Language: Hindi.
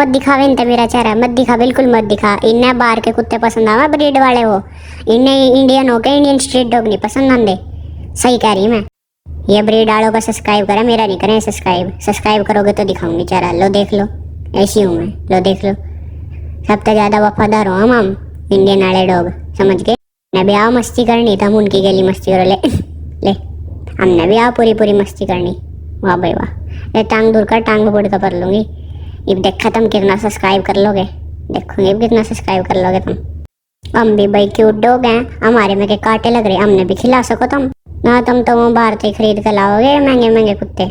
मत दिखावे इनते मेरा चेहरा मत दिखा, बिल्कुल मत दिखा। इन्हें बाहर के कुत्ते पसंद आवा, ब्रीड वाले वो। इन्हें इंडियन हो के इंडियन स्ट्रीट डॉग नहीं पसंद आंदे। सही कह रही मैं। ये ब्रीड वालों का सब्सक्राइब करें, मेरा नहीं करें सब्सक्राइब। सब्सक्राइब करोगे तो दिखाऊंगी चेहरा। लो देख लो, ऐसी हूँ मैं। लो देख लो, सबसे ज्यादा वफादार हो हम इंडियन वाले डॉग, समझ गए। ने भी आओ मस्ती करनी तो हम उनकी गली मस्ती करो। ले ले, हमने भी आओ पूरी पूरी मस्ती करनी। वाह भाई वाह। ले टांग दूर कर, टांग में बुड़ कर कर लूंगी। ये देख खत्म कितना सब्सक्राइब कर लोगे, देखोगे कितना सब्सक्राइब कर लोगे तुम। हम भी भाई क्यूट डॉग हैं, हमारे में के कांटे लग रहे, हमने भी खिला सको तुम ना। तुम तो वो बाहर से खरीद कर लाओगे महंगे महंगे कुत्ते।